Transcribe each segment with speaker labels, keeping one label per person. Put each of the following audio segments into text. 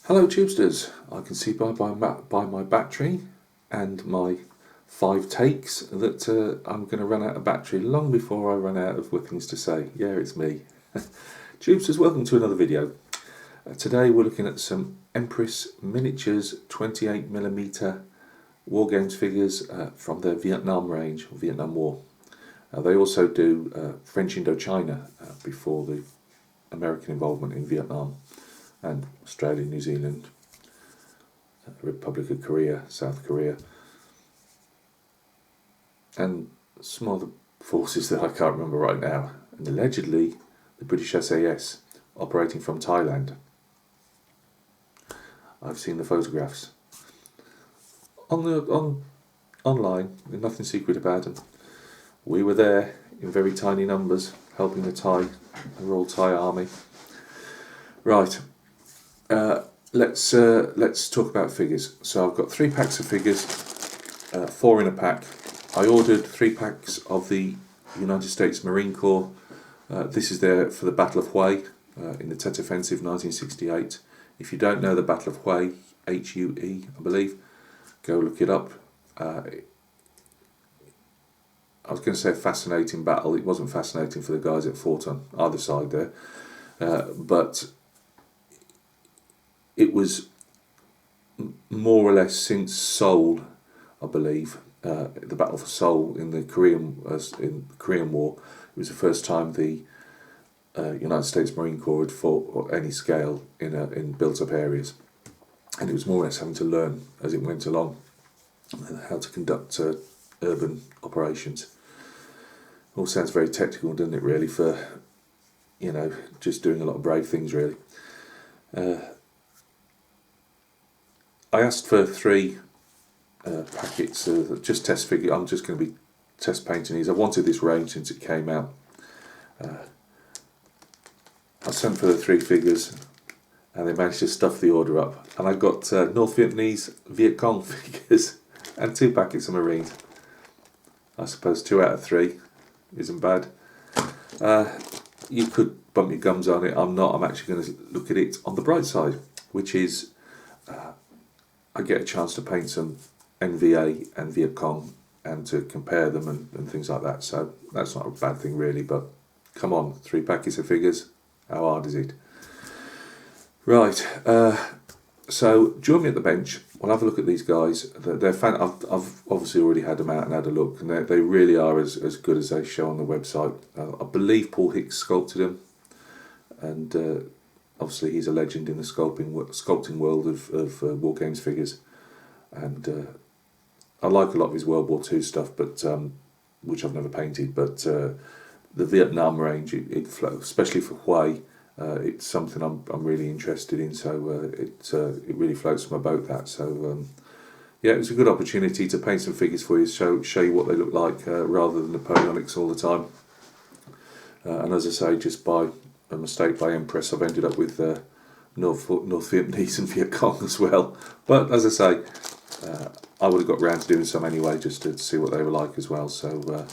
Speaker 1: Hello Tubesters, I can see by my battery and my 5 takes that I'm going to run out of battery long before I run out of things to say. Yeah, it's me. Tubesters, welcome to another video. Today we're looking at some Empress Miniatures 28mm Wargames figures from their Vietnam range, or Vietnam War. They also do French Indochina before the American involvement in Vietnam, and Australia, New Zealand, Republic of Korea, South Korea, and some other forces that I can't remember right now, and allegedly the British SAS operating from Thailand. I've seen the photographs online. There's nothing secret about them. We were there in very tiny numbers helping the Royal Thai Army. Right. Let's talk about figures. So I've got 3 packs of figures, 4 in a pack. I ordered 3 packs of the United States Marine Corps. This is there for the Battle of Hue in the Tet Offensive 1968. If you don't know the Battle of Hue, H-U-E, I believe, go look it up. I was going to say a fascinating battle. It wasn't fascinating for the guys that fought on either side there, but it was more or less since Seoul, I believe, the Battle for Seoul in the Korean War. It was the first time the United States Marine Corps had fought at any scale in built-up areas, and it was more or less having to learn as it went along how to conduct urban operations. All sounds very technical, doesn't it? Really, for just doing a lot of brave things. Really. I asked for 3 packets of just test figure. I'm just going to be test painting these. I wanted this range since it came out. I sent for the 3 figures, and they managed to stuff the order up. And I got North Vietnamese Viet Cong figures and 2 packets of Marines. I suppose 2 out of 3 isn't bad. You could bump your gums on it. I'm not. I'm actually going to look at it on the bright side, which is I get a chance to paint some NVA and Viet Cong and to compare them and things like that. So that's not a bad thing really, but come on, 3 packets of figures, how hard is it? Right, so join me at the bench. We'll have a look at these guys. They're I've obviously already had them out and had a look, and they really are as good as they show on the website. I believe Paul Hicks sculpted them, and obviously he's a legend in the sculpting world of War Games figures, and I like a lot of his World War II stuff, but which I've never painted. But the Vietnam range, it flows, especially for Hue. It's something I'm really interested in. So it really floats my boat. That so yeah, it was a good opportunity to paint some figures for you, show you what they look like rather than Napoleonics all the time. And as I say, just by a mistake by Empress, I've ended up with North Vietnamese and Viet Cong as well. But as I say, I would have got round to doing some anyway, just to see what they were like as well. So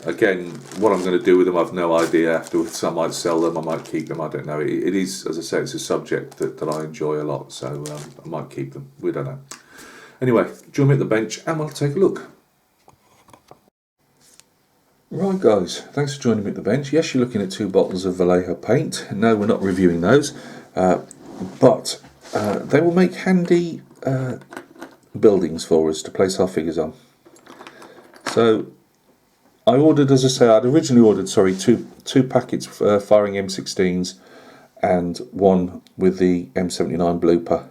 Speaker 1: again, what I'm going to do with them, I've no idea. Afterwards, I might sell them, I might keep them, I don't know. It is, as I say, it's a subject that I enjoy a lot, so I might keep them. We don't know. Anyway, join me at the bench and we'll take a look. Right guys, thanks for joining me at the bench. Yes, you're looking at 2 bottles of Vallejo paint. No, we're not reviewing those, but they will make handy buildings for us to place our figures on. So I ordered, as I say, I'd originally ordered, 2 packets firing M16s and 1 with the M79 Blooper.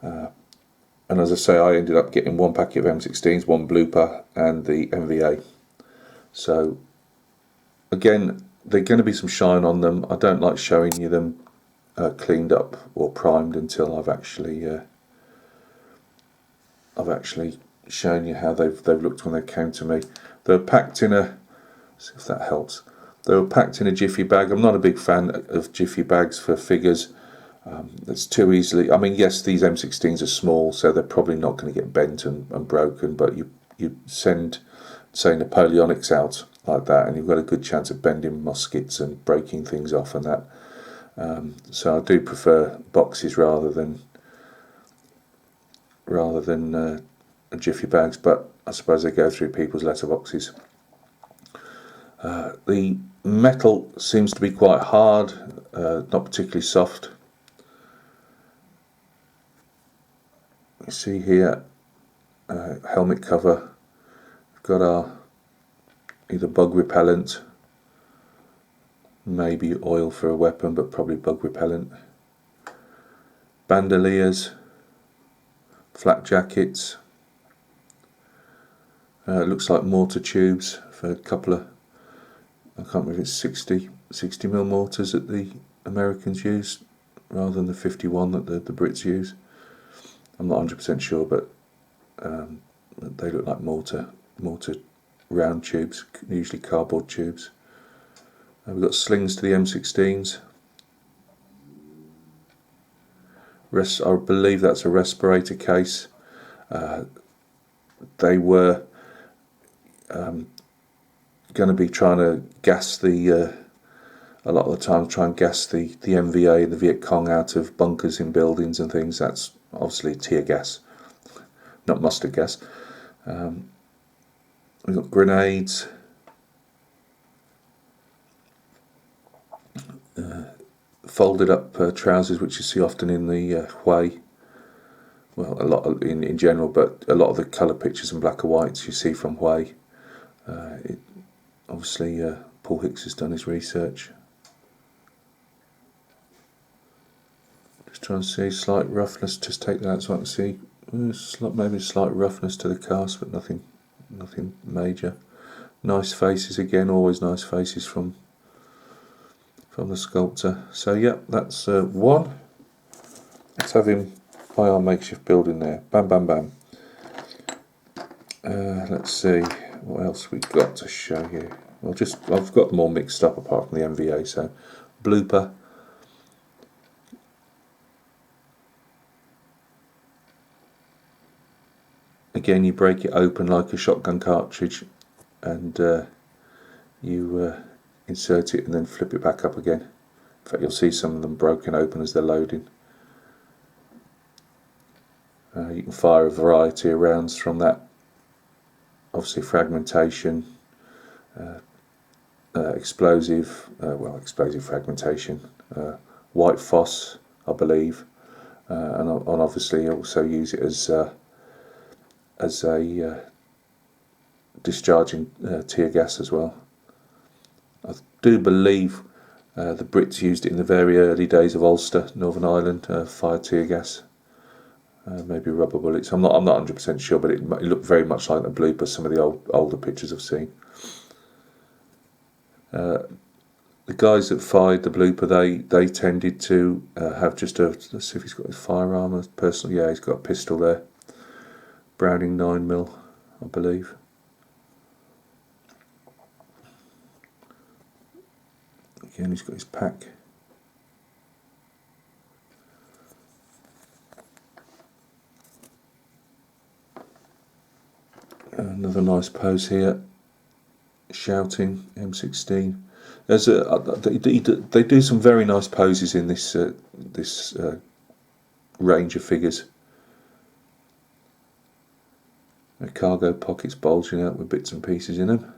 Speaker 1: And as I say, I ended up getting 1 packet of M16s, 1 Blooper and the MVA. So again, there's going to be some shine on them. I don't like showing you them cleaned up or primed until I've actually shown you how they've looked when they came to me. They were packed in a, see if that helps. They were packed in a jiffy bag. I'm not a big fan of jiffy bags for figures. It's too easily. I mean, yes, these M16s are small, so they're probably not going to get bent and broken. But you send, say, Napoleonics out like that, and you've got a good chance of bending muskets and breaking things off and that. So I do prefer boxes rather than jiffy bags, but I suppose they go through people's letterboxes. The metal seems to be quite hard, not particularly soft. You see here, helmet cover. We've got our either bug repellent, maybe oil for a weapon, but probably bug repellent. Bandoliers, flak jackets. It looks like mortar tubes for a couple of, I can't remember if it's 60mm mortars that the Americans use rather than the 51 that the Brits use. I'm not 100% sure, but they look like mortar round tubes, usually cardboard tubes. We've got slings to the M16s. I believe that's a respirator case. They were going to be trying to gas a lot of the time try and gas the MVA and the Viet Cong out of bunkers in buildings and things. That's obviously tear gas, not mustard gas. We've got grenades, folded up trousers, which you see often in the Hui. Well, a lot in general, but a lot of the colour pictures and black and whites you see from Hui. Obviously, Paul Hicks has done his research. Just trying to see slight roughness. Just take that out so I can see. Maybe slight roughness to the cast, but nothing major. Nice faces again. Always nice faces from the sculptor. So yeah, that's one. Let's have him by our makeshift building there. Bam, bam, bam. Let's see what else we've got to show you. Well, I've got them all mixed up apart from the MVA. So, Blooper. Again, you break it open like a shotgun cartridge, and you insert it and then flip it back up again. In fact, you'll see some of them broken open as they're loading. You can fire a variety of rounds from that. Obviously, fragmentation, explosive fragmentation, white phos, I believe, and obviously also use it as a discharging tear gas as well. I do believe the Brits used it in the very early days of Ulster, Northern Ireland, fire tear gas, maybe rubber bullets. I'm not 100% sure, but it looked very much like the Blooper. Some of the older pictures I've seen. The guys that fired the Blooper, they tended to have just a. Let's see if he's got his firearm. Personal, yeah, he's got a pistol there. Browning 9mm, I believe. Again, he's got his pack. Another nice pose here. Shouting, M16. They do some very nice poses in this range of figures. The cargo pockets bulging out with bits and pieces in them.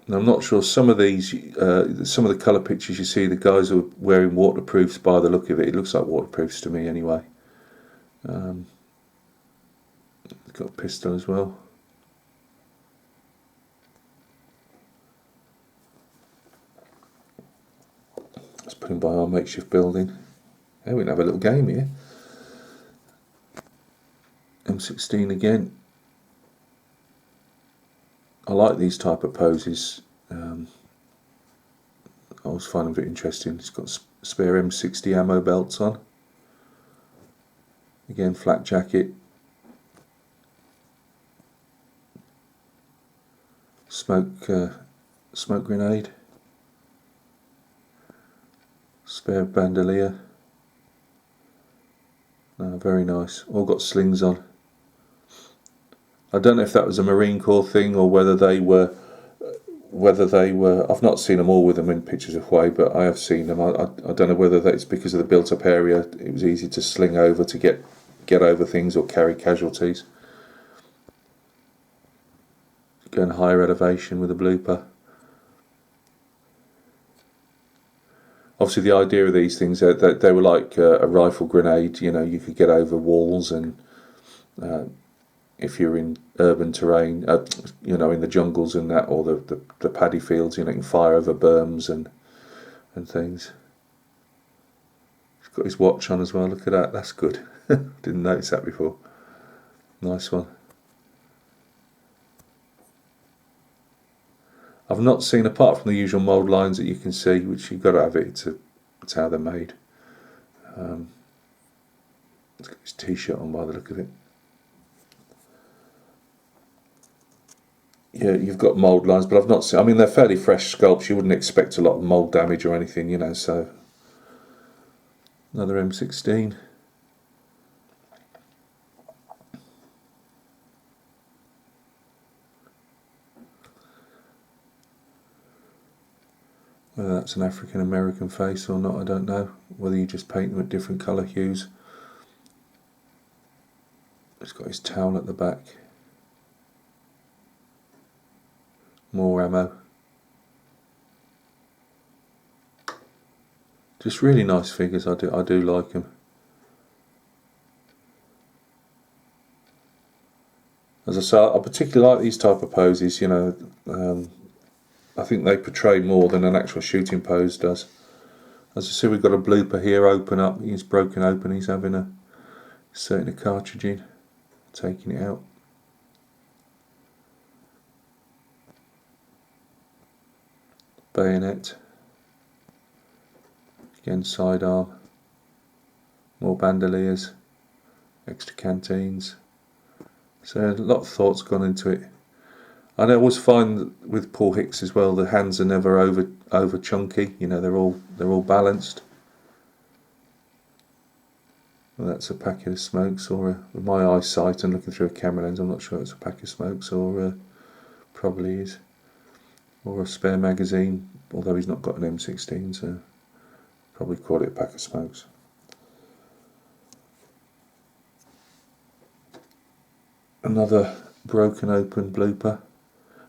Speaker 1: And I'm not sure, some of these, some of the colour pictures you see, the guys are wearing waterproofs by the look of it. It looks like waterproofs to me anyway. Got a pistol as well. Let's put him by our makeshift building. Yeah, we can have a little game here. M16 again. I like these type of poses. I always find them very interesting. It's got spare M60 ammo belts on. Again, flak jacket. Smoke grenade. Spare bandolier. Very nice. All got slings on. I don't know if that was a Marine Corps thing or whether they were whether they were, I've not seen them all with them in pictures of Huey, but I have seen them. I don't know whether that's because of the built up area, it was easy to sling over to get over things or carry casualties. Going higher elevation with a blooper. Obviously the idea of these things, they were like a rifle grenade, you know, you could get over walls, and if you're in urban terrain, you know, in the jungles and that, or the paddy fields, you know, you can fire over berms and things. He's got his watch on as well, look at that, that's good. Didn't notice that before. Nice one. I've not seen, apart from the usual mould lines that you can see, which you've got to have it, it's how they're made. He's got his t-shirt on by the look of it. Yeah, you've got mould lines, but I've not seen, I mean, they're fairly fresh sculpts, you wouldn't expect a lot of mould damage or anything, you know, so. Another M16. Whether that's an African American face or not, I don't know. Whether you just paint them at different colour hues. He's got his towel at the back. More ammo. Just really nice figures. I do like them. As I say, I particularly like these type of poses. You know, I think they portray more than an actual shooting pose does. As I see, we've got a blooper here, open up. He's broken open. He's having inserting a cartridge in, taking it out. Bayonet. Again, sidearm. More bandoliers. Extra canteens. So a lot of thought's gone into it. And I always find with Paul Hicks as well, the hands are never over chunky. You know, they're all balanced. Well, that's a packet of smokes, or with my eyesight and looking through a camera lens, I'm not sure it's a pack of smokes, or probably is, or a spare magazine. Although he's not got an M16, so probably call it a pack of smokes. Another broken open blooper.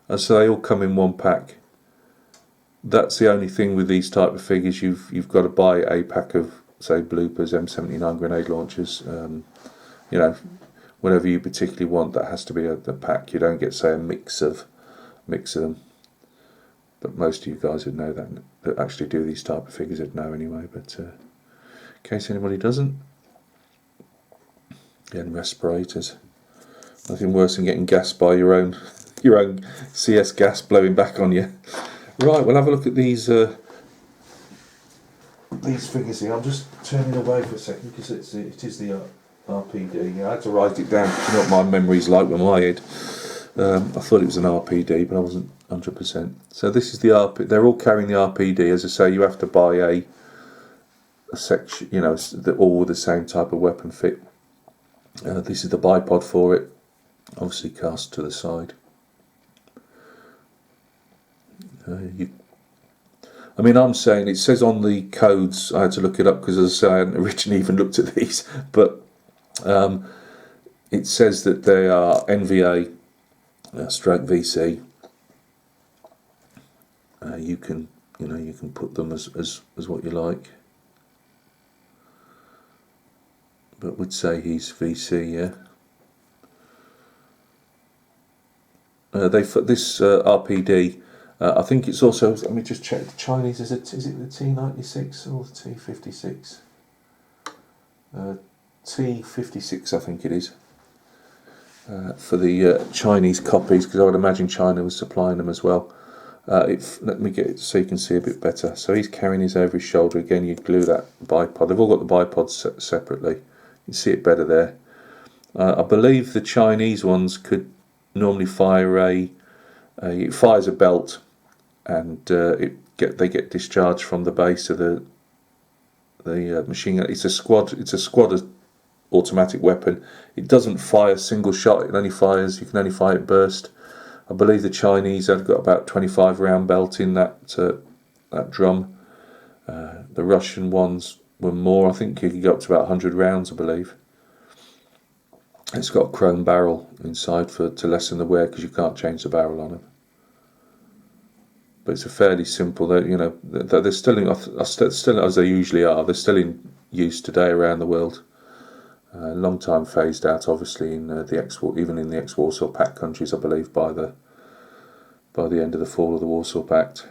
Speaker 1: And so they all come in one pack. That's the only thing with these type of figures. You've got to buy a pack of, say, bloopers, M79 grenade launchers. You know, whatever you particularly want, that has to be the pack. You don't get, say, a mix of them. But most of you guys would know that actually do these type of figures would know anyway. But in case anybody doesn't, again, respirators. Nothing worse than getting gassed by your own CS gas blowing back on you. Right, we'll have a look at these figures here. I'm just turning away for a second because it is the RPD. I had to write it down. You know what my memory's like with my head. I thought it was an RPD, but I wasn't 100%. So this is the RP. They're all carrying the RPD. As I say, you have to buy a section. You know, all with the same type of weapon fit. This is the bipod for it. Obviously cast to the side. I mean, I'm saying, it says on the codes, I had to look it up because, as I say, I hadn't originally even looked at these, but it says that they are NVA stroke VC. You can put them as what you like, but would say he's VC, yeah. This RPD. I think it's also, let me just check, the Chinese, is it the T96 or the T56? T56 I think it is, for the Chinese copies, because I would imagine China was supplying them as well. Let me get it so you can see a bit better. So he's carrying his over his shoulder. Again, you glue that bipod. They've all got the bipods separately. You can see it better there. I believe the Chinese ones could normally fire it fires a belt, and they get discharged from the base of the machine gun. It's a squad automatic weapon. It doesn't fire single shot. You can only fire it burst. I believe the Chinese have got about 25 round belt in that drum. The Russian ones were more. I think you could go up to about 100 rounds, I believe. It's got a chrome barrel inside to lessen the wear, because you can't change the barrel on them. But it's a fairly simple. They're still still as they usually are. They're still in use today around the world. Long time phased out, obviously, in the even in the ex-Warsaw Pact countries, I believe, by the end of the fall of the Warsaw Pact.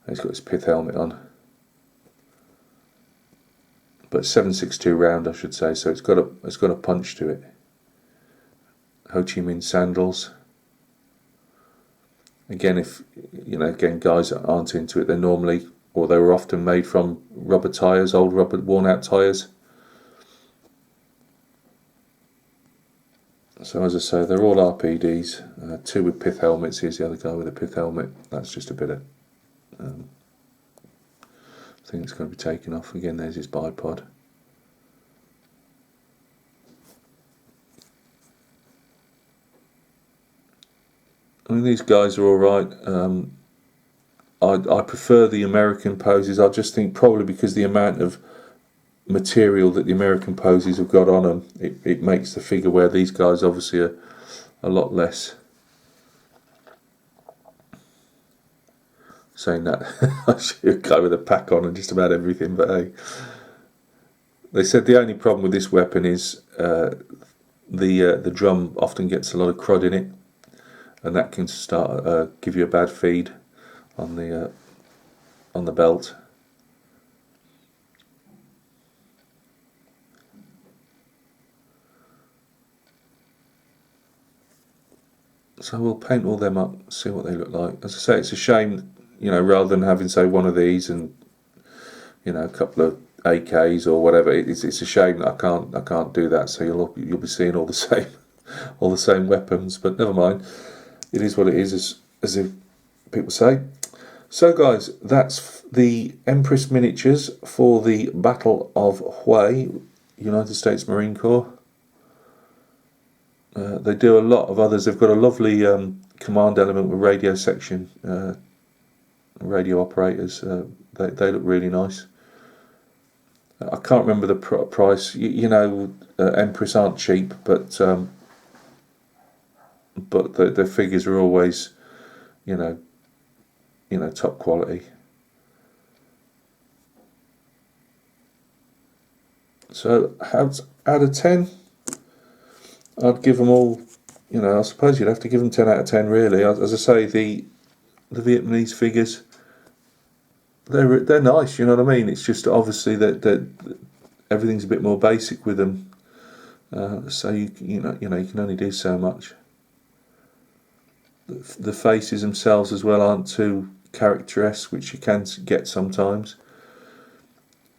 Speaker 1: He's got his pith helmet on, but 7.62 round, I should say. So it's got a punch to it. Ho Chi Minh sandals. Again, guys that aren't into it, they were often made from rubber tyres, old rubber worn out tyres. So as I say, they're all RPDs, 2 with pith helmets. Here's the other guy with a pith helmet. That's just a bit of thing that's going to be taken off. Again, there's his bipod. I mean, these guys are alright. I prefer the American poses. I just think probably because the amount of material that the American poses have got on them, it makes the figure wear. These guys obviously are a lot less. Saying that, I should go with a pack on and just about everything, but hey. They said the only problem with this weapon is the drum often gets a lot of crud in it, and that can start give you a bad feed on the belt. So we'll paint all them up, see what they look like. As I say, it's a shame, rather than having, say, one of these and a couple of AKs or whatever. It's a shame that I can't do that. So you'll be seeing all the same weapons. But never mind. It is what it is, as if people say. So guys, that's the Empress Miniatures for the Battle of Hue, United States Marine Corps. They do a lot of others. They've got a lovely command element with radio section, radio operators. They look really nice. I can't remember the price. Empress aren't cheap, but the figures are always, top quality. So out of 10. I'd give them all, I suppose you'd have to give them 10 out of 10 really. As I say, the Vietnamese figures, they're nice, you know what I mean? It's just obviously that everything's a bit more basic with them. So you can only do so much. The faces themselves as well aren't too characteresque, which you can get sometimes.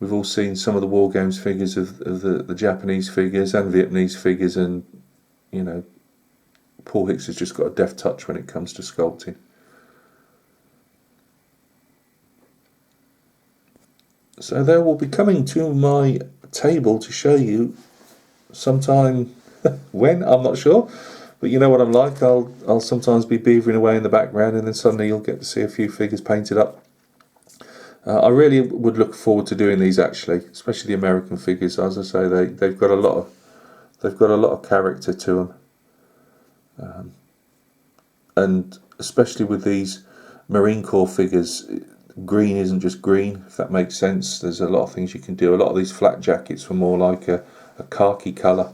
Speaker 1: We've all seen some of the War Games figures of the Japanese figures and Vietnamese figures, and Paul Hicks has just got a deft touch when it comes to sculpting. So they will be coming to my table to show you sometime when, I'm not sure, but you know what I'm like. I'll sometimes be beavering away in the background, and then suddenly you'll get to see a few figures painted up. I really would look forward to doing these, actually, especially the American figures. As I say, they've got a lot of character to them, and especially with these Marine Corps figures, green isn't just green, if that makes sense. There's a lot of things you can do. A lot of these flat jackets were more like a khaki colour,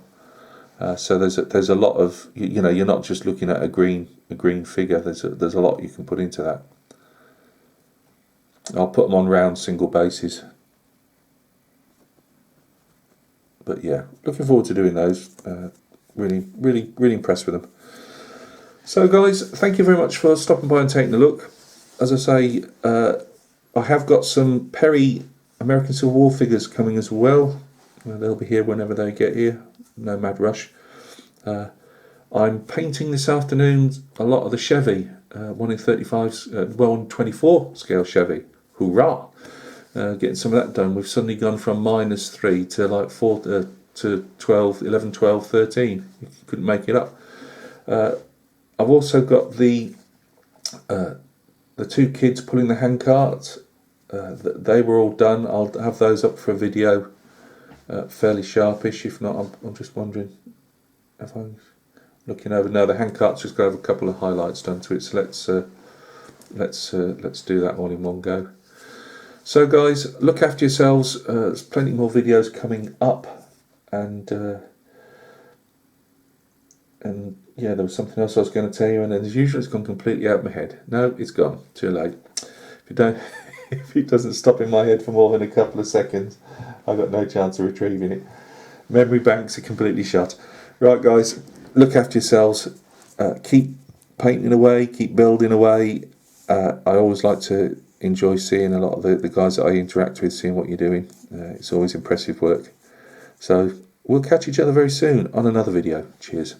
Speaker 1: so there's a lot of you're not just looking at a green figure. There's a lot you can put into that. I'll put them on round single bases. But yeah, looking forward to doing those. Really impressed with them. So guys, thank you very much for stopping by and taking a look. As I say, I have got some Perry American Civil War figures coming as well. They'll be here whenever they get here. No mad rush. I'm painting this afternoon a lot of the Chevy, 1 in 35, 1 in 24 scale Chevy. Hoorah! Getting some of that done. We've suddenly gone from -3 to like 4 to 12, 11, 12, 13. You couldn't make it up. I've also got the 2 kids pulling the hand carts. They were all done. I'll have those up for a video fairly sharpish. If not, I'm just wondering if I'm looking over. No, the hand cart's just got to have a couple of highlights done to it. So let's do that one in one go. So guys, look after yourselves. There's plenty more videos coming up, and yeah, there was something else I was going to tell you, and then as usual, it's gone completely out of my head. No, it's gone. Too late. If it doesn't stop in my head for more than a couple of seconds, I've got no chance of retrieving it. Memory banks are completely shut. Right, guys, look after yourselves. Keep painting away. Keep building away. I always like to enjoy seeing a lot of the guys that I interact with, seeing what you're doing. It's always impressive work. So we'll catch each other very soon on another video. Cheers.